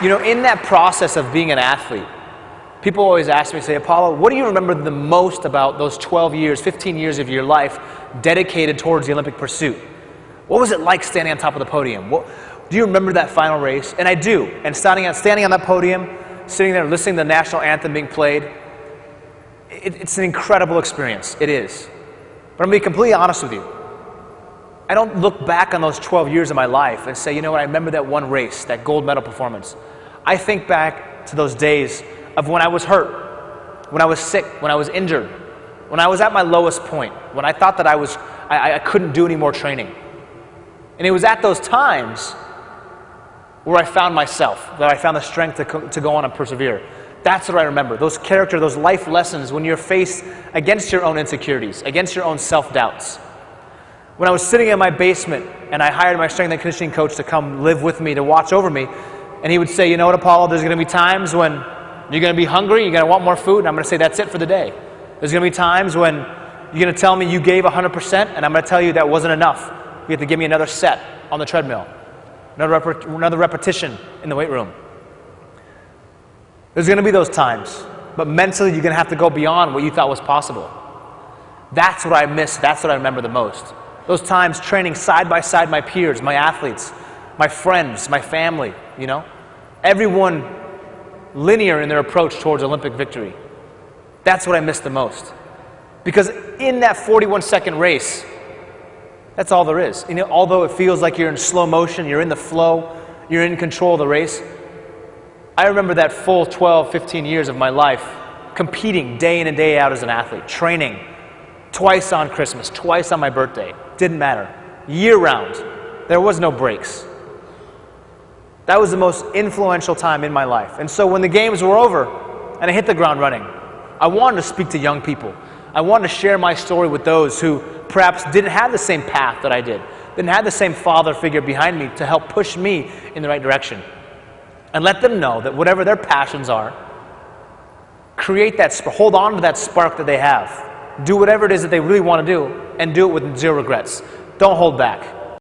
You know, in that process of being an athlete, people always ask me, say, Apollo, what do you remember the most about those 12 years, 15 years of your life dedicated towards the Olympic pursuit? What was it like standing on top of the podium? Do you remember that final race? And I do. And standing on that podium, sitting there listening to the national anthem being played, it's an incredible experience. It is. But I'm going to be completely honest with you. I don't look back on those 12 years of my life and say, you know what, I remember that one race, that gold medal performance. I think back to those days of when I was hurt, when I was sick, when I was injured, when I was at my lowest point, when I thought that I couldn't do any more training. And it was at those times where I found myself, that I found the strength to go on and persevere. That's what I remember. Those life lessons when you're faced against your own insecurities, against your own self-doubts. When I was sitting in my basement and I hired my strength and conditioning coach to come live with me, to watch over me, and he would say, you know what, Apollo, there's going to be times when you're going to be hungry, you're going to want more food, and I'm going to say that's it for the day. There's going to be times when you're going to tell me you gave 100%, and I'm going to tell you that wasn't enough. You have to give me another set on the treadmill, another repetition in the weight room. There's going to be those times, but mentally you're going to have to go beyond what you thought was possible. That's what I miss. That's what I remember the most. Those times training side by side my peers, my athletes, my friends, my family, you know. Everyone linear in their approach towards Olympic victory. That's what I miss the most. Because in that 41-second race, that's all there is. You know, although it feels like you're in slow motion, you're in the flow, you're in control of the race, I remember that full 12, 15 years of my life competing day in and day out as an athlete, training twice on Christmas, twice on my birthday. Didn't matter. Year-round. There was no breaks. That was the most influential time in my life. And so when the games were over and I hit the ground running, I wanted to speak to young people. I wanted to share my story with those who perhaps didn't have the same path that I did, didn't have the same father figure behind me to help push me in the right direction. And let them know that whatever their passions are, hold on to that spark that they have. Do whatever it is that they really want to do, and do it with zero regrets. Don't hold back.